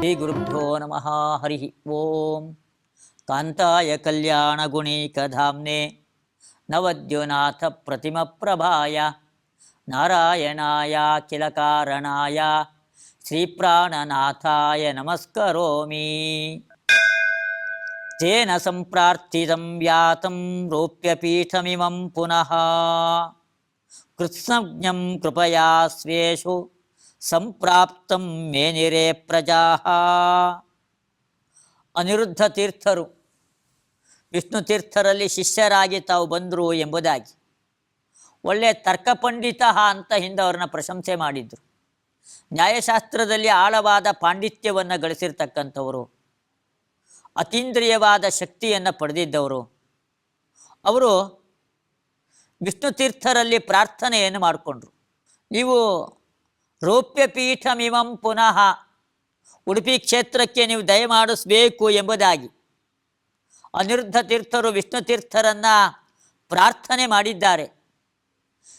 ಶ್ರೀಗುರುಭ್ಯೋ ನಮಃ. ಹರಿ ಓಂ. ಕಾಂತಾಯ ಕಲ್ಯಾಣಗುಣೀಕಧಾಮ್ನೆ ನವದ್ಯುನಾಥ ಪ್ರತಿಮಪ್ರಭಾಯ ನಾರಾಯಣಾಯ ಕಿಲಕಾರಣಾಯ ಶ್ರೀಪ್ರಾಣನಾಥಾಯ ನಮಸ್ಕರೋಮಿ. ತೇನ ಸಂಪ್ರಾರ್ಥಿತಂ ವ್ಯಾತಂ ರೋಪ್ಯಪೀಠಮಿಮಂ ಪುನಃ ಕೃತ್ಸ್ನಜ್ಞಂ ಕೃಪಯಾ ಸ್ವೇಷು ಸಂಪ್ರಾಪ್ತಂ ಮೇನಿರೇ ಪ್ರಜಾಃ. ಅನಿರುದ್ಧ ತೀರ್ಥರು ವಿಷ್ಣು ತೀರ್ಥರಲ್ಲಿ ಶಿಷ್ಯರಾಗಿ ತಾವು ಬಂದರು ಎಂಬುದಾಗಿ ಒಳ್ಳೆಯ ತರ್ಕ ಪಂಡಿತ ಅಂತ ಹಿಂದೆ ಅವ್ರನ್ನ ಪ್ರಶಂಸೆ ಮಾಡಿದರು. ನ್ಯಾಯಶಾಸ್ತ್ರದಲ್ಲಿ ಆಳವಾದ ಪಾಂಡಿತ್ಯವನ್ನು ಗಳಿಸಿರ್ತಕ್ಕಂಥವರು, ಅತೀಂದ್ರಿಯವಾದ ಶಕ್ತಿಯನ್ನು ಪಡೆದಿದ್ದವರು. ಅವರು ವಿಷ್ಣು ತೀರ್ಥರಲ್ಲಿ ಪ್ರಾರ್ಥನೆಯನ್ನು ಮಾಡಿಕೊಂಡ್ರು. ನೀವು ರೋಪ್ಯಪೀಠಮಿಮಂ ಪುನಃ, ಉಡುಪಿ ಕ್ಷೇತ್ರಕ್ಕೆ ನೀವು ದಯಮಾಡಿಸಬೇಕು ಎಂಬುದಾಗಿ ಅನಿರುದ್ಧ ತೀರ್ಥರು ವಿಷ್ಣು ತೀರ್ಥರನ್ನು ಪ್ರಾರ್ಥನೆ ಮಾಡಿದ್ದಾರೆ.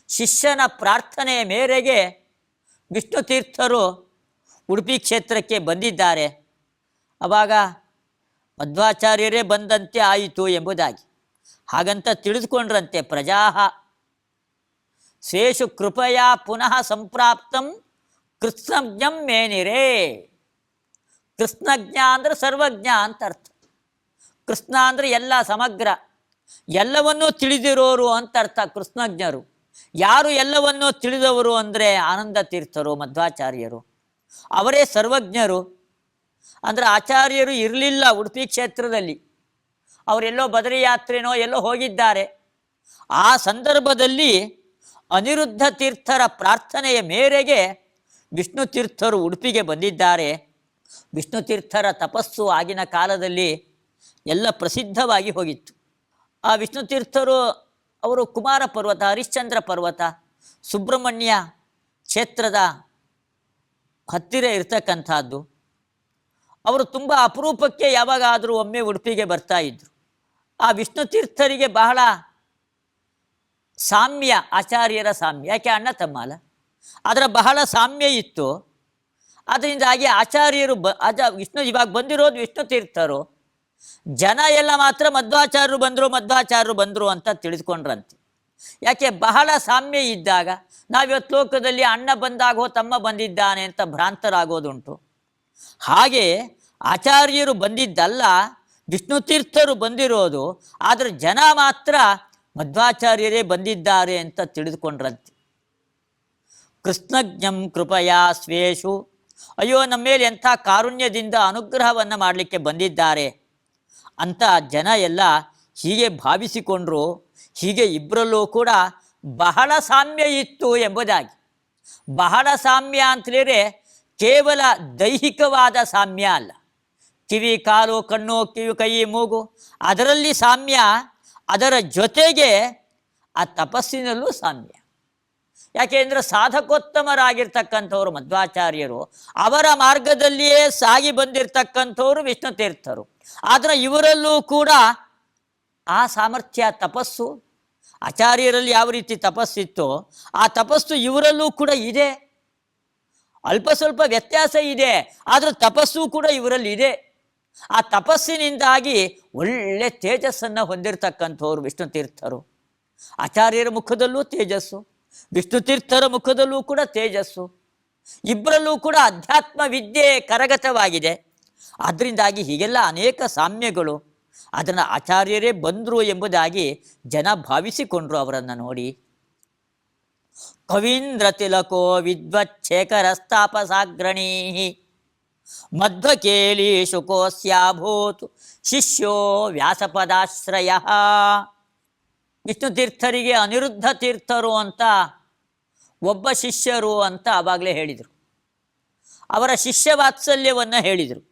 ಶಿಷ್ಯನ ಪ್ರಾರ್ಥನೆಯ ಮೇರೆಗೆ ವಿಷ್ಣು ತೀರ್ಥರು ಉಡುಪಿ ಕ್ಷೇತ್ರಕ್ಕೆ ಬಂದಿದ್ದಾರೆ. ಆವಾಗ ಮಧ್ವಾಚಾರ್ಯರೇ ಬಂದಂತೆ ಆಯಿತು ಎಂಬುದಾಗಿ ಹಾಗಂತ ತಿಳಿದುಕೊಂಡ್ರಂತೆ. ಪ್ರಜಾಹ ಸ್ವೇಷು ಕೃಪಯಾ ಪುನಃ ಸಂಪ್ರಾಪ್ತಂ ಕೃತ್ಸ್ನಜ್ಞಂ ಮೇನಿರೇ. ಕೃಷ್ಣಜ್ಞ ಅಂದರೆ ಸರ್ವಜ್ಞ ಅಂತ ಅರ್ಥ. ಕೃಷ್ಣ ಅಂದರೆ ಎಲ್ಲ, ಸಮಗ್ರ, ಎಲ್ಲವನ್ನೂ ತಿಳಿದಿರೋರು ಅಂತ ಅರ್ಥ ಕೃಷ್ಣಜ್ಞರು. ಯಾರು ಎಲ್ಲವನ್ನೂ ತಿಳಿದವರು ಅಂದರೆ ಆನಂದ ತೀರ್ಥರು, ಮಧ್ವಾಚಾರ್ಯರು. ಅವರೇ ಸರ್ವಜ್ಞರು. ಅಂದರೆ ಆಚಾರ್ಯರು ಇರಲಿಲ್ಲ ಉಡುಪಿ ಕ್ಷೇತ್ರದಲ್ಲಿ, ಅವರೆಲ್ಲೋ ಬದರಿ ಯಾತ್ರೆನೋ ಎಲ್ಲೋ ಹೋಗಿದ್ದಾರೆ. ಆ ಸಂದರ್ಭದಲ್ಲಿ ಅನಿರುದ್ಧ ತೀರ್ಥರ ಪ್ರಾರ್ಥನೆಯ ಮೇರೆಗೆ ವಿಷ್ಣು ತೀರ್ಥರು ಉಡುಪಿಗೆ ಬಂದಿದ್ದಾರೆ. ವಿಷ್ಣು ತೀರ್ಥರ ತಪಸ್ಸು ಆಗಿನ ಕಾಲದಲ್ಲಿ ಎಲ್ಲ ಪ್ರಸಿದ್ಧವಾಗಿ ಹೋಗಿತ್ತು. ಆ ವಿಷ್ಣು ತೀರ್ಥರು ಅವರು ಕುಮಾರ ಪರ್ವತ, ಹರಿಶ್ಚಂದ್ರ ಪರ್ವತ, ಸುಬ್ರಹ್ಮಣ್ಯ ಕ್ಷೇತ್ರದ ಹತ್ತಿರ ಇರ್ತಕ್ಕಂಥದ್ದು. ಅವರು ತುಂಬ ಅಪರೂಪಕ್ಕೆ ಯಾವಾಗಾದರೂ ಒಮ್ಮೆ ಉಡುಪಿಗೆ ಬರ್ತಾ ಇದ್ದರು. ಆ ವಿಷ್ಣು ತೀರ್ಥರಿಗೆ ಬಹಳ ಸಾಮ್ಯ, ಆಚಾರ್ಯರ ಸಾಮ್ಯ, ಯಾಕೆ ಅಣ್ಣ ತಮ್ಮ ಅಲ್ಲ, ಅದರ ಬಹಳ ಸಾಮ್ಯ ಇತ್ತು. ಅದರಿಂದಾಗಿ ಆಚಾರ್ಯರು ವಿಷ್ಣು ಇವಾಗ ಬಂದಿರೋದು ವಿಷ್ಣು ತೀರ್ಥರು, ಜನ ಎಲ್ಲ ಮಾತ್ರ ಮಧ್ವಾಚಾರ್ಯರು ಬಂದರು ಅಂತ ತಿಳಿದುಕೊಂಡ್ರಂತೆ. ಯಾಕೆ ಬಹಳ ಸಾಮ್ಯ ಇದ್ದಾಗ ನಾವಿವತ್ತು ಲೋಕದಲ್ಲಿ ಅಣ್ಣ ಬಂದಾಗೋ ತಮ್ಮ ಬಂದಿದ್ದಾನೆ ಅಂತ ಭ್ರಾಂತರಾಗೋದುಂಟು. ಹಾಗೆ ಆಚಾರ್ಯರು ಬಂದಿದ್ದಲ್ಲ, ವಿಷ್ಣು ತೀರ್ಥರು ಬಂದಿರೋದು. ಆದರೆ ಜನ ಮಾತ್ರ ಮಧ್ವಾಚಾರ್ಯರೇ ಬಂದಿದ್ದಾರೆ ಅಂತ ತಿಳಿದುಕೊಂಡ್ರಂತೆ. ಕೃಷ್ಣಜ್ಞಂ ಕೃಪಯಾ ಸ್ವೇಷು, ಅಯ್ಯೋ ನಮ್ಮ ಮೇಲೆ ಎಂಥ ಕಾರುಣ್ಯದಿಂದ ಅನುಗ್ರಹವನ್ನು ಮಾಡಲಿಕ್ಕೆ ಬಂದಿದ್ದಾರೆ ಅಂತ ಜನ ಎಲ್ಲ ಹೀಗೆ ಭಾವಿಸಿಕೊಂಡ್ರು. ಹೀಗೆ ಇಬ್ಬರಲ್ಲೂ ಕೂಡ ಬಹಳ ಸಾಮ್ಯ ಇತ್ತು ಎಂಬುದಾಗಿ. ಬಹಳ ಸಾಮ್ಯ ಅಂತೇಳಿದರೆ ಕೇವಲ ದೈಹಿಕವಾದ ಸಾಮ್ಯ ಅಲ್ಲ, ಕಿವಿ, ಕಾಲು, ಕಣ್ಣು, ಕಿವಿ, ಕೈ, ಮೂಗು, ಅದರಲ್ಲಿ ಸಾಮ್ಯ. ಅದರ ಜೊತೆಗೆ ಆ ತಪಸ್ಸಿನಲ್ಲೂ ಸಾಮ್ಯ. ಯಾಕೆಂದರೆ ಸಾಧಕೋತ್ತಮರಾಗಿರ್ತಕ್ಕಂಥವ್ರು ಮಧ್ವಾಚಾರ್ಯರು, ಅವರ ಮಾರ್ಗದಲ್ಲಿಯೇ ಸಾಗಿ ಬಂದಿರತಕ್ಕಂಥವ್ರು ವಿಷ್ಣು ತೀರ್ಥರು. ಆದರೆ ಇವರಲ್ಲೂ ಕೂಡ ಆ ಸಾಮರ್ಥ್ಯ, ತಪಸ್ಸು, ಆಚಾರ್ಯರಲ್ಲಿ ಯಾವ ರೀತಿ ತಪಸ್ಸಿತ್ತೋ ಆ ತಪಸ್ಸು ಇವರಲ್ಲೂ ಕೂಡ ಇದೆ. ಅಲ್ಪ ಸ್ವಲ್ಪ ವ್ಯತ್ಯಾಸ ಇದೆ, ಆದರೆ ತಪಸ್ಸು ಕೂಡ ಇವರಲ್ಲಿ ಇದೆ. ಆ ತಪಸ್ಸಿನಿಂದಾಗಿ ಒಳ್ಳೆ ತೇಜಸ್ಸನ್ನು ಹೊಂದಿರತಕ್ಕಂಥವ್ರು ವಿಷ್ಣು ತೀರ್ಥರು. ಆಚಾರ್ಯರ ಮುಖದಲ್ಲೂ ತೇಜಸ್ಸು, ವಿಷ್ಣು ತೀರ್ಥರ ಮುಖದಲ್ಲೂ ಕೂಡ ತೇಜಸ್ಸು. ಇಬ್ಬರಲ್ಲೂ ಕೂಡ ಅಧ್ಯಾತ್ಮ ವಿದ್ಯೆ ಕರಗತವಾಗಿದೆ. ಅದರಿಂದಾಗಿ ಹೀಗೆಲ್ಲ ಅನೇಕ ಸಾಮ್ಯಗಳು. ಅದನ್ನು ಆಚಾರ್ಯರೇ ಬಂದರು ಎಂಬುದಾಗಿ ಜನ ಭಾವಿಸಿಕೊಂಡ್ರು ಅವರನ್ನು ನೋಡಿ. ಕವೀಂದ್ರ ತಿಲಕೋ ವಿದ್ವಚ್ಛೇಖರಸ್ತಾಪಸಾಗ್ರಣೀ ಮಧ್ವಕೇಲಿ ಶುಕೋಸ್ಯಾಭೂತ್ ಶಿಷ್ಯೋ ವ್ಯಾಸಪದಾಶ್ರಯ. ವಿಷ್ಣು ತೀರ್ಥರಿಗೆ ಅನಿರುದ್ಧ ತೀರ್ಥರು ಅಂತ ಒಬ್ಬ ಶಿಷ್ಯರು ಅಂತ ಆವಾಗಲೇ ಹೇಳಿದರು. ಅವರ ಶಿಷ್ಯ ವಾತ್ಸಲ್ಯವನ್ನು ಹೇಳಿದರು.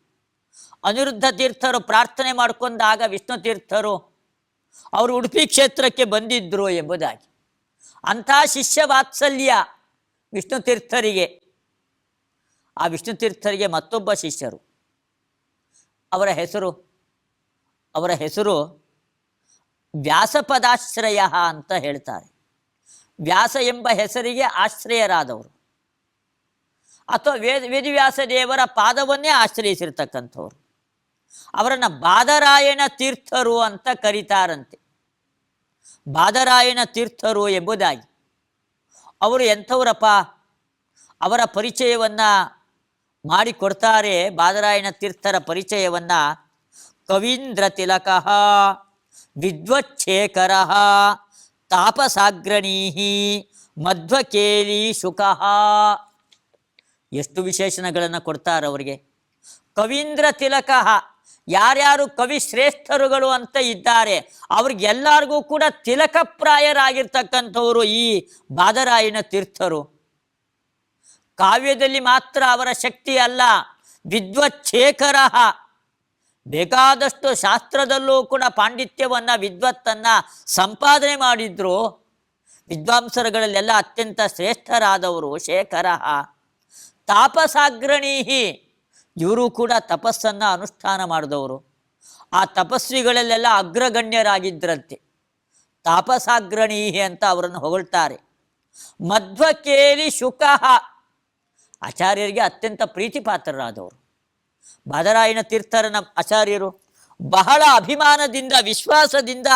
ಅನಿರುದ್ಧ ತೀರ್ಥರು ಪ್ರಾರ್ಥನೆ ಮಾಡಿಕೊಂಡಾಗ ವಿಷ್ಣು ತೀರ್ಥರು ಅವರು ಉಡುಪಿ ಕ್ಷೇತ್ರಕ್ಕೆ ಬಂದಿದ್ದರು ಎಂಬುದಾಗಿ. ಅಂಥ ಶಿಷ್ಯ ವಾತ್ಸಲ್ಯ ವಿಷ್ಣು ತೀರ್ಥರಿಗೆ. ಆ ವಿಷ್ಣು ತೀರ್ಥರಿಗೆ ಮತ್ತೊಬ್ಬ ಶಿಷ್ಯರು, ಅವರ ಹೆಸರು ವ್ಯಾಸಪದಾಶ್ರಯ ಅಂತ ಹೇಳ್ತಾರೆ. ವ್ಯಾಸ ಎಂಬ ಹೆಸರಿಗೆ ಆಶ್ರಯರಾದವರು. ಅಥವಾ ವೇದವ್ಯಾಸ ದೇವರ ಪಾದವನ್ನೇ ಆಶ್ರಯಿಸಿರ್ತಕ್ಕಂಥವ್ರು. ಅವರನ್ನು ಬಾದರಾಯಣ ತೀರ್ಥರು ಅಂತ ಕರೀತಾರಂತೆ. ಬಾದರಾಯಣ ತೀರ್ಥರು ಎಂಬುದಾಗಿ. ಅವರು ಎಂಥವರಪ್ಪ? ಅವರ ಪರಿಚಯವನ್ನು ಮಾಡಿಕೊಡ್ತಾರೆ. ಬಾದರಾಯಣ ತೀರ್ಥರ ಪರಿಚಯವನ್ನು ಕವೀಂದ್ರ ತಿಲಕ ವಿದ್ವಚ್ಛೇಖರ ತಾಪಸಾಗ್ರಣೀ ಮಧ್ವಕೇಲಿ ಶುಕ. ಎಷ್ಟು ವಿಶೇಷಣಗಳನ್ನು ಕೊಡ್ತಾರೆ ಅವರಿಗೆ. ಕವೀಂದ್ರ ತಿಲಕ, ಯಾರ್ಯಾರು ಕವಿ ಶ್ರೇಷ್ಠರುಗಳು ಅಂತ ಇದ್ದಾರೆ ಅವ್ರಿಗೆಲ್ಲರಿಗೂ ಕೂಡ ತಿಲಕಪ್ರಾಯರಾಗಿರ್ತಕ್ಕಂಥವರು ಈ ಬಾದರಾಯಣ ತೀರ್ಥರು. ಕಾವ್ಯದಲ್ಲಿ ಮಾತ್ರ ಅವರ ಶಕ್ತಿ ಅಲ್ಲ, ವಿದ್ವಚ್ಛೇಖರ, ಬೇಕಾದಷ್ಟು ಶಾಸ್ತ್ರದಲ್ಲೂ ಕೂಡ ಪಾಂಡಿತ್ಯವನ್ನು ವಿದ್ವತ್ತನ್ನು ಸಂಪಾದನೆ ಮಾಡಿದ್ರು. ವಿದ್ವಾಂಸರುಗಳಲ್ಲೆಲ್ಲ ಅತ್ಯಂತ ಶ್ರೇಷ್ಠರಾದವರು ಶೇಖರ. ತಾಪಸಾಗ್ರಣೀಹಿ, ಇವರು ಕೂಡ ತಪಸ್ಸನ್ನು ಅನುಷ್ಠಾನ ಮಾಡಿದವರು. ಆ ತಪಸ್ವಿಗಳಲ್ಲೆಲ್ಲ ಅಗ್ರಗಣ್ಯರಾಗಿದ್ದರಂತೆ. ತಾಪಸಾಗ್ರಣೀಹಿ ಅಂತ ಅವರನ್ನು ಹೊಗಳ್ತಾರೆ. ಮಧ್ವಕೇಲಿ ಶುಕ, ಆಚಾರ್ಯರಿಗೆ ಅತ್ಯಂತ ಪ್ರೀತಿ ಪಾತ್ರರಾದವರು. ಬಾದರಾಯಣ ತೀರ್ಥರನ ಆಚಾರ್ಯರು ಬಹಳ ಅಭಿಮಾನದಿಂದ ವಿಶ್ವಾಸದಿಂದ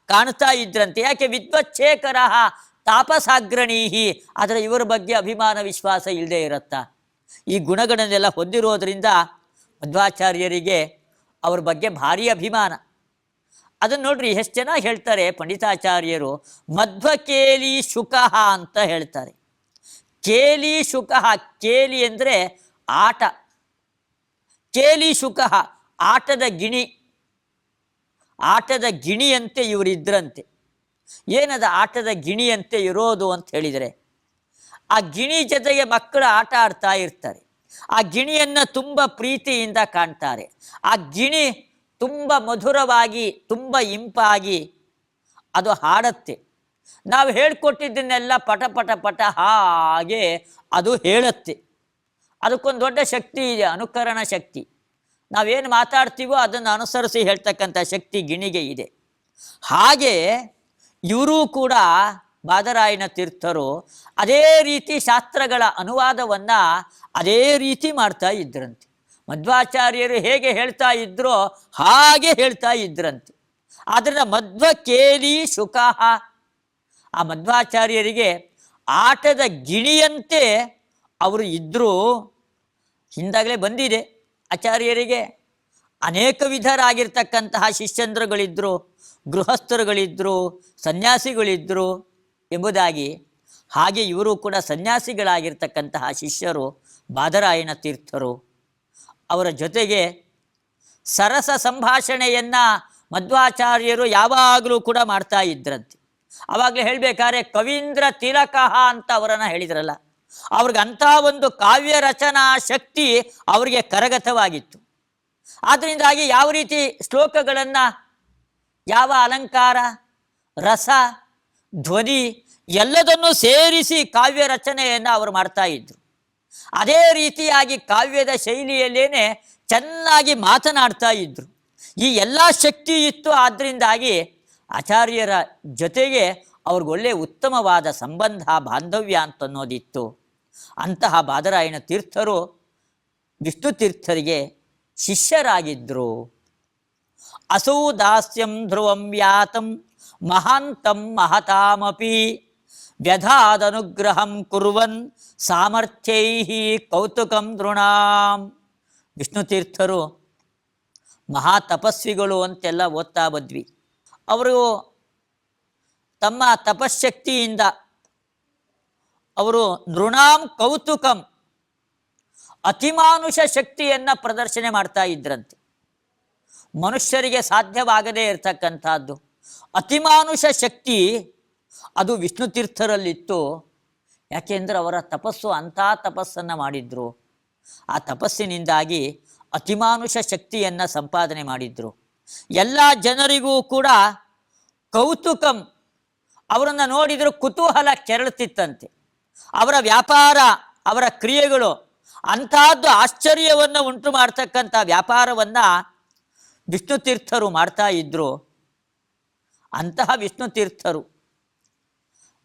ಕಾಣ್ತಾ ಇದ್ರಂತೆ. ಯಾಕೆ? ವಿದ್ವಚ್ಛೇಖರ ತಾಪಸಾಗ್ರಣೀಹಿ. ಆದರೆ ಇವರ ಬಗ್ಗೆ ಅಭಿಮಾನ ವಿಶ್ವಾಸ ಇಲ್ಲದೆ ಇರುತ್ತಾ? ಈ ಗುಣಗಳನ್ನೆಲ್ಲ ಹೊಂದಿರೋದ್ರಿಂದ ಮಧ್ವಾಚಾರ್ಯರಿಗೆ ಅವ್ರ ಬಗ್ಗೆ ಭಾರಿ ಅಭಿಮಾನ. ಅದನ್ನು ನೋಡ್ರಿ ಎಷ್ಟು ಚೆನ್ನಾಗಿ ಹೇಳ್ತಾರೆ ಪಂಡಿತಾಚಾರ್ಯರು. ಮಧ್ವಕೇಲಿ ಶುಕ ಅಂತ ಹೇಳ್ತಾರೆ. ಕೇಲಿ ಶುಕ, ಕೇಲಿ ಅಂದರೆ ಆಟ, ಕೇಲಿ ಶುಕ ಆಟದ ಗಿಣಿ. ಆಟದ ಗಿಣಿಯಂತೆ ಇವರಿದ್ರಂತೆ. ಏನದ ಆಟದ ಗಿಣಿಯಂತೆ ಇರೋದು ಅಂತ ಹೇಳಿದರೆ, ಆ ಗಿಣಿ ಜೊತೆಗೆ ಮಕ್ಕಳು ಆಟ ಆಡ್ತಾ ಇರ್ತಾರೆ. ಆ ಗಿಣಿಯನ್ನು ತುಂಬ ಪ್ರೀತಿಯಿಂದ ಕಾಣ್ತಾರೆ. ಆ ಗಿಣಿ ತುಂಬ ಮಧುರವಾಗಿ ತುಂಬ ಇಂಪಾಗಿ ಅದು ಹಾಡತ್ತೆ. ನಾವು ಹೇಳ್ಕೊಟ್ಟಿದ್ದನ್ನೆಲ್ಲ ಪಟ ಪಟ ಪಟ ಹಾಗೆ ಅದು ಹೇಳುತ್ತೆ. ಅದಕ್ಕೊಂದು ದೊಡ್ಡ ಶಕ್ತಿ ಇದೆ, ಅನುಕರಣ ಶಕ್ತಿ. ನಾವೇನು ಮಾತಾಡ್ತೀವೋ ಅದನ್ನು ಅನುಸರಿಸಿ ಹೇಳ್ತಕ್ಕಂಥ ಶಕ್ತಿ ಗಿಣಿಗೆ ಇದೆ. ಹಾಗೆ ಇವರೂ ಕೂಡ ಬಾದರಾಯಣ ತೀರ್ಥರು ಅದೇ ರೀತಿ ಶಾಸ್ತ್ರಗಳ ಅನುವಾದವನ್ನು ಅದೇ ರೀತಿ ಮಾಡ್ತಾ ಇದ್ರಂತೆ. ಮಧ್ವಾಚಾರ್ಯರು ಹೇಗೆ ಹೇಳ್ತಾ ಇದ್ರೋ ಹಾಗೆ ಹೇಳ್ತಾ ಇದ್ರಂತೆ. ಆದ್ದರಿಂದ ಮಧ್ವಕೇಲಿ ಶುಕ, ಆ ಮಧ್ವಾಚಾರ್ಯರಿಗೆ ಆಟದ ಗಿಣಿಯಂತೆ ಅವರು ಇದ್ದರು. ಹಿಂದಾಗಲೇ ಬಂದಿದೆ, ಆಚಾರ್ಯರಿಗೆ ಅನೇಕ ವಿಧರಾಗಿರ್ತಕ್ಕಂತಹ ಶಿಷ್ಯಂದ್ರಗಳಿದ್ದರು, ಗೃಹಸ್ಥರುಗಳಿದ್ದರು, ಸನ್ಯಾಸಿಗಳಿದ್ದರು ಎಂಬುದಾಗಿ. ಹಾಗೆ ಇವರು ಕೂಡ ಸನ್ಯಾಸಿಗಳಾಗಿರ್ತಕ್ಕಂತಹ ಶಿಷ್ಯರು ಬಾದರಾಯಣ ತೀರ್ಥರು. ಅವರ ಜೊತೆಗೆ ಸರಸ ಸಂಭಾಷಣೆಯನ್ನು ಮಧ್ವಾಚಾರ್ಯರು ಯಾವಾಗಲೂ ಕೂಡ ಮಾಡ್ತಾ ಇದ್ರಂತೆ. ಆವಾಗಲೇ ಹೇಳಬೇಕಾದ್ರೆ ಕವೀಂದ್ರ ತಿಲಕ ಅಂತ ಅವರನ್ನು ಹೇಳಿದ್ರಲ್ಲ, ಅವ್ರಿಗೆ ಅಂಥ ಒಂದು ಕಾವ್ಯ ರಚನಾ ಶಕ್ತಿ ಅವರಿಗೆ ಕರಗತವಾಗಿತ್ತು. ಆದ್ದರಿಂದಾಗಿ ಯಾವ ರೀತಿ ಶ್ಲೋಕಗಳನ್ನು, ಯಾವ ಅಲಂಕಾರ, ರಸ, ಧ್ವನಿ ಎಲ್ಲದನ್ನೂ ಸೇರಿಸಿ ಕಾವ್ಯ ರಚನೆಯನ್ನು ಅವರು ಮಾಡ್ತಾ ಇದ್ರು. ಅದೇ ರೀತಿಯಾಗಿ ಕಾವ್ಯದ ಶೈಲಿಯಲ್ಲೇನೆ ಚೆನ್ನಾಗಿ ಮಾತನಾಡ್ತಾ ಇದ್ರು. ಈ ಎಲ್ಲ ಶಕ್ತಿ ಇತ್ತು. ಆದ್ದರಿಂದಾಗಿ ಆಚಾರ್ಯರ ಜೊತೆಗೆ ಅವ್ರಿಗೊಳ್ಳೆ ಉತ್ತಮವಾದ ಸಂಬಂಧ, ಬಾಂಧವ್ಯ ಅಂತನ್ನೋದಿತ್ತು. ಅಂತಹ ಬಾದರಾಯಣ ತೀರ್ಥರು ವಿಷ್ಣು ತೀರ್ಥರಿಗೆ ಶಿಷ್ಯರಾಗಿದ್ದರು. ಅಸೌ ದಾಸ್ಯಂ ಧ್ರುವಂ ಯಾತಂ ಮಹಾಂತಂ ಮಹತಾಮಪಿ ವ್ಯಧಾದನುಗ್ರಹಂ ಕುರ್ವನ್ ಸಾಮರ್ಥ್ಯೈ ಕೌತುಕಂ ನೃಣಾಂ. ವಿಷ್ಣು ತೀರ್ಥರು ಮಹಾ ತಪಸ್ವಿಗಳು ಅಂತೆಲ್ಲ ಓದ್ತಾ ಬಂದ್ವಿ. ಅವರು ತಮ್ಮ ತಪಶಕ್ತಿಯಿಂದ ಅವರು ನೃಣಾಂ ಕೌತುಕಂ, ಅತಿಮಾನುಷ ಶಕ್ತಿಯನ್ನು ಪ್ರದರ್ಶನ ಮಾಡ್ತಾ ಇದ್ರಂತೆ. ಮನುಷ್ಯರಿಗೆ ಸಾಧ್ಯವಾಗದೇ ಇರತಕ್ಕಂಥದ್ದು ಅತಿಮಾನುಷ ಶಕ್ತಿ ಅದು ವಿಷ್ಣು ತೀರ್ಥರಲ್ಲಿತ್ತು. ಯಾಕೆಂದರೆ ಅವರ ತಪಸ್ಸು ಅಂಥ ತಪಸ್ಸನ್ನು ಮಾಡಿದ್ರು. ಆ ತಪಸ್ಸಿನಿಂದಾಗಿ ಅತಿಮಾನುಷ ಶಕ್ತಿಯನ್ನು ಸಂಪಾದನೆ ಮಾಡಿದ್ರು. ಎಲ್ಲ ಜನರಿಗೂ ಕೂಡ ಕೌತುಕಂ, ಅವರನ್ನು ನೋಡಿದರೂ ಕುತೂಹಲ ಕೆರಳುತ್ತಿತ್ತಂತೆ. ಅವರ ವ್ಯಾಪಾರ, ಅವರ ಕ್ರಿಯೆಗಳು ಅಂಥದ್ದು ಆಶ್ಚರ್ಯವನ್ನು ಉಂಟು ಮಾಡ್ತಕ್ಕಂಥ ವ್ಯಾಪಾರವನ್ನು ವಿಷ್ಣು ತೀರ್ಥರು ಮಾಡ್ತಾ ಇದ್ದರು. ಅಂತಹ ವಿಷ್ಣು ತೀರ್ಥರು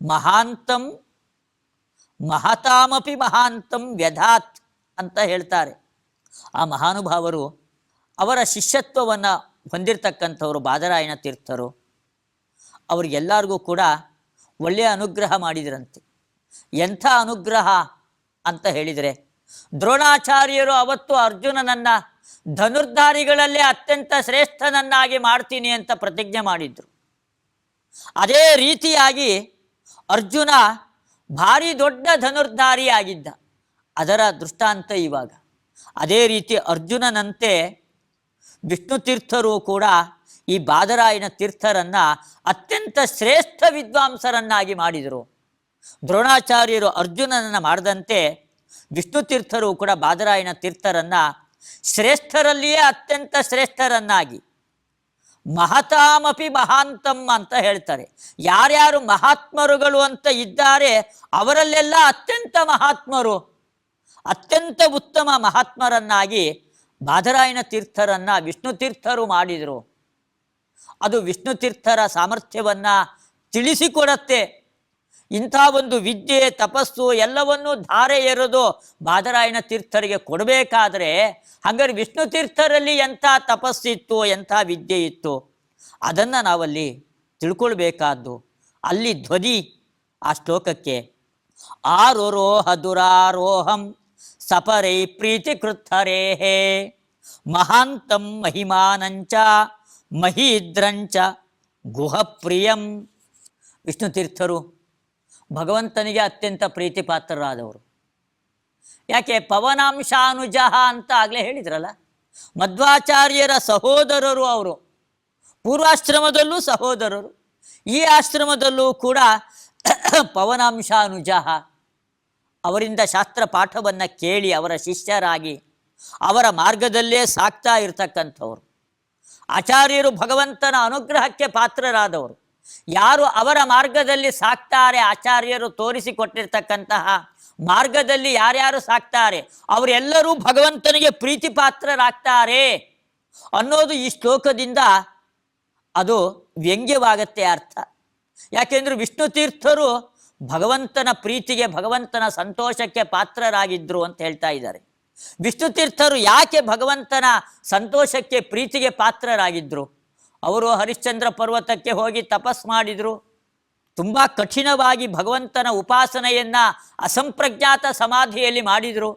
ಮಹಾಂತಂ ಮಹತಾಮಪಿ ಮಹಾಂತಂ ವ್ಯಧಾತ್, ಅಂತ ಹೇಳ್ತಾರೆ. ಆ ಮಹಾನುಭಾವರು ಅವರ ಶಿಷ್ಯತ್ವವನ್ನು ಹೊಂದಿರತಕ್ಕಂಥವರು ಬಾದರಾಯಣ ತೀರ್ಥರು. ಅವ್ರಿಗೆಲ್ಲರಿಗೂ ಕೂಡ ಒಳ್ಳೆಯ ಅನುಗ್ರಹ ಮಾಡಿದರಂತೆ. ಎಂಥ ಅನುಗ್ರಹ ಅಂತ ಹೇಳಿದರೆ, ದ್ರೋಣಾಚಾರ್ಯರು ಅವತ್ತು ಅರ್ಜುನನನ್ನು ಧನುರ್ಧಾರಿಗಳಲ್ಲೇ ಅತ್ಯಂತ ಶ್ರೇಷ್ಠನನ್ನಾಗಿ ಮಾಡ್ತೀನಿ ಅಂತ ಪ್ರತಿಜ್ಞೆ ಮಾಡಿದ್ರು. ಅದೇ ರೀತಿಯಾಗಿ ಅರ್ಜುನ ಭಾರಿ ದೊಡ್ಡ ಧನುರ್ಧಾರಿ ಆಗಿದ್ದ. ಅದರ ದೃಷ್ಟಾಂತ ಇವಾಗ. ಅದೇ ರೀತಿ ಅರ್ಜುನನಂತೆ ವಿಷ್ಣು ತೀರ್ಥರು ಕೂಡ ಈ ಬಾದರಾಯಣ ತೀರ್ಥರನ್ನು ಅತ್ಯಂತ ಶ್ರೇಷ್ಠ ವಿದ್ವಾಂಸರನ್ನಾಗಿ ಮಾಡಿದರು. ದ್ರೋಣಾಚಾರ್ಯರು ಅರ್ಜುನನನ್ನು ಮಾಡಿದಂತೆ ವಿಷ್ಣು ತೀರ್ಥರು ಕೂಡ ಬಾದರಾಯಣ ತೀರ್ಥರನ್ನು ಶ್ರೇಷ್ಠರಲ್ಲಿಯೇ ಅತ್ಯಂತ ಶ್ರೇಷ್ಠರನ್ನಾಗಿ, ಮಹತಾಮಪಿ ಮಹಾಂತಮ್ ಅಂತ ಹೇಳ್ತಾರೆ. ಯಾರ್ಯಾರು ಮಹಾತ್ಮರುಗಳು ಅಂತ ಇದ್ದಾರೆ ಅವರಲ್ಲೆಲ್ಲ ಅತ್ಯಂತ ಮಹಾತ್ಮರು, ಅತ್ಯಂತ ಉತ್ತಮ ಮಹಾತ್ಮರನ್ನಾಗಿ ಬಾದರಾಯಣ ತೀರ್ಥರನ್ನು ವಿಷ್ಣು ತೀರ್ಥರು ಮಾಡಿದರು. ಅದು ವಿಷ್ಣು ತೀರ್ಥರ ಸಾಮರ್ಥ್ಯವನ್ನು ತಿಳಿಸಿಕೊಡತ್ತೆ. ಇಂಥ ಒಂದು ವಿದ್ಯೆ ತಪಸ್ಸು ಎಲ್ಲವನ್ನೂ ಧಾರೆ ಎರೆದು ಬಾದರಾಯಣ ತೀರ್ಥರಿಗೆ ಕೊಡಬೇಕಾದ್ರೆ ಹಾಗಾದ್ರೆ ವಿಷ್ಣು ತೀರ್ಥರಲ್ಲಿ ಎಂಥ ತಪಸ್ಸಿತ್ತು, ಎಂಥ ವಿದ್ಯೆ ಇತ್ತು, ಅದನ್ನು ನಾವಲ್ಲಿ ತಿಳ್ಕೊಳ್ಬೇಕಾದ್ದು. ಅಲ್ಲಿ ಧ್ವನಿ ಆ ಶ್ಲೋಕಕ್ಕೆ ಆರೋಹ ದುರಾರೋಹಂ ಸಪರೈ ಪ್ರೀತಿ ಕೃತ್ಥರೇಹೇ ಮಹಾಂತಂ ಮಹಿಮಾನಂಚ ಮಹೀದ್ರಂಚ ಗುಹಪ್ರಿಯಂ. ವಿಷ್ಣು ತೀರ್ಥರು ಭಗವಂತನಿಗೆ ಅತ್ಯಂತ ಪ್ರೀತಿ ಪಾತ್ರರಾದವರು. ಯಾಕೆ? ಪವನಾಂಶಾನುಜಃ ಅಂತ ಆಗಲೇ ಹೇಳಿದ್ರಲ್ಲ, ಮಧ್ವಾಚಾರ್ಯರ ಸಹೋದರರು ಅವರು. ಪೂರ್ವಾಶ್ರಮದಲ್ಲೂ ಸಹೋದರರು, ಈ ಆಶ್ರಮದಲ್ಲೂ ಕೂಡ ಪವನಾಂಶಾನುಜಃ. ಅವರಿಂದ ಶಾಸ್ತ್ರ ಪಾಠವನ್ನು ಕೇಳಿ ಅವರ ಶಿಷ್ಯರಾಗಿ ಅವರ ಮಾರ್ಗದಲ್ಲೇ ಸಾಕ್ತಾ ಇರತಕ್ಕಂಥವ್ರು. ಆಚಾರ್ಯರು ಭಗವಂತನ ಅನುಗ್ರಹಕ್ಕೆ ಪಾತ್ರರಾದವರು. ಯಾರು ಅವರ ಮಾರ್ಗದಲ್ಲಿ ಸಾಕ್ತಾರೆ, ಆಚಾರ್ಯರು ತೋರಿಸಿಕೊಟ್ಟಿರ್ತಕ್ಕಂತಹ ಮಾರ್ಗದಲ್ಲಿ ಯಾರ್ಯಾರು ಸಾಕ್ತಾರೆ ಅವರೆಲ್ಲರೂ ಭಗವಂತನಿಗೆ ಪ್ರೀತಿ ಪಾತ್ರರಾಗ್ತಾರೆ ಅನ್ನೋದು ಈ ಶ್ಲೋಕದಿಂದ ಅದು ವ್ಯಂಗ್ಯವಾಗತ್ತೆ ಅರ್ಥ. ಯಾಕೆಂದರೆ ವಿಷ್ಣು ತೀರ್ಥರು ಭಗವಂತನ ಪ್ರೀತಿಗೆ, ಭಗವಂತನ ಸಂತೋಷಕ್ಕೆ ಪಾತ್ರರಾಗಿದ್ದರು ಅಂತ ಹೇಳ್ತಾ ಇದ್ದಾರೆ. ವಿಷ್ಣು ತೀರ್ಥರು ಯಾಕೆ ಭಗವಂತನ ಸಂತೋಷಕ್ಕೆ ಪ್ರೀತಿಗೆ ಪಾತ್ರರಾಗಿದ್ದರು? ಅವರು ಹರಿಶ್ಚಂದ್ರ ಪರ್ವತಕ್ಕೆ ಹೋಗಿ ತಪಸ್ ಮಾಡಿದರು. ತುಂಬ ಕಠಿಣವಾಗಿ ಭಗವಂತನ ಉಪಾಸನೆಯನ್ನು ಅಸಂಪ್ರಜ್ಞಾತ ಸಮಾಧಿಯಲ್ಲಿ ಮಾಡಿದರು.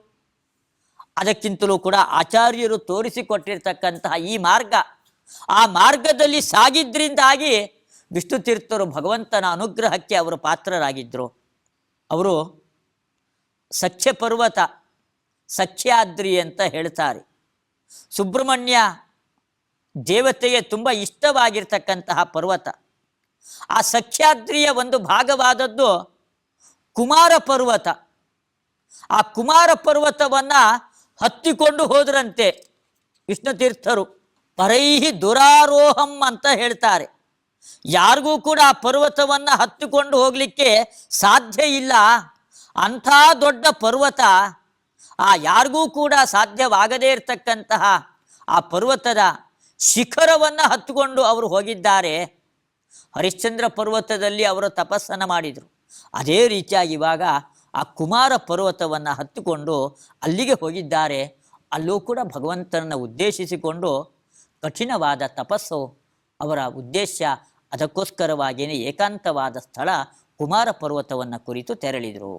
ಅದಕ್ಕಿಂತಲೂ ಕೂಡ ಆಚಾರ್ಯರು ತೋರಿಸಿಕೊಟ್ಟಿರ್ತಕ್ಕಂತಹ ಈ ಮಾರ್ಗ, ಆ ಮಾರ್ಗದಲ್ಲಿ ಸಾಗಿದ್ರಿಂದಾಗಿ ವಿಷ್ಣು ತೀರ್ಥರು ಭಗವಂತನ ಅನುಗ್ರಹಕ್ಕೆ ಅವರು ಪಾತ್ರರಾಗಿದ್ದರು. ಅವರು ಸಖ್ಯ ಪರ್ವತ, ಸಖ್ಯಾದ್ರಿ ಅಂತ ಹೇಳ್ತಾರೆ. ಸುಬ್ರಹ್ಮಣ್ಯ ದೇವತೆಗೆ ತುಂಬ ಇಷ್ಟವಾಗಿರ್ತಕ್ಕಂತಹ ಪರ್ವತ. ಆ ಸಖ್ಯಾದ್ರಿಯ ಒಂದು ಭಾಗವಾದದ್ದು ಕುಮಾರ ಪರ್ವತ. ಆ ಕುಮಾರ ಪರ್ವತವನ್ನು ಹತ್ತಿಕೊಂಡು ಹೋದ್ರಂತೆ ವಿಷ್ಣು ತೀರ್ಥರು. ಪರೈಹಿ ದುರಾರೋಹಂ ಅಂತ ಹೇಳ್ತಾರೆ. ಯಾರಿಗೂ ಕೂಡ ಆ ಪರ್ವತವನ್ನು ಹತ್ತಿಕೊಂಡು ಹೋಗಲಿಕ್ಕೆ ಸಾಧ್ಯ ಇಲ್ಲ. ಅಂಥ ದೊಡ್ಡ ಪರ್ವತ, ಯಾರಿಗೂ ಕೂಡ ಸಾಧ್ಯವಾಗದೇ ಇರತಕ್ಕಂತಹ ಆ ಪರ್ವತದ ಶಿಖರವನ್ನು ಹತ್ತುಕೊಂಡು ಅವರು ಹೋಗಿದ್ದಾರೆ. ಹರಿಶ್ಚಂದ್ರ ಪರ್ವತದಲ್ಲಿ ಅವರು ತಪಸ್ಸನ್ನು ಮಾಡಿದರು. ಅದೇ ರೀತಿಯಾಗಿ ಇವಾಗ ಆ ಕುಮಾರ ಪರ್ವತವನ್ನು ಹತ್ತುಕೊಂಡು ಅಲ್ಲಿಗೆ ಹೋಗಿದ್ದಾರೆ. ಅಲ್ಲೂ ಕೂಡ ಭಗವಂತನನ್ನು ಉದ್ದೇಶಿಸಿಕೊಂಡು ಕಠಿಣವಾದ ತಪಸ್ಸು ಅವರ ಉದ್ದೇಶ. ಅದಕ್ಕೋಸ್ಕರವಾಗಿಯೇ ಏಕಾಂತವಾದ ಸ್ಥಳ ಕುಮಾರ ಪರ್ವತವನ್ನು ಕುರಿತು ತೆರಳಿದರು.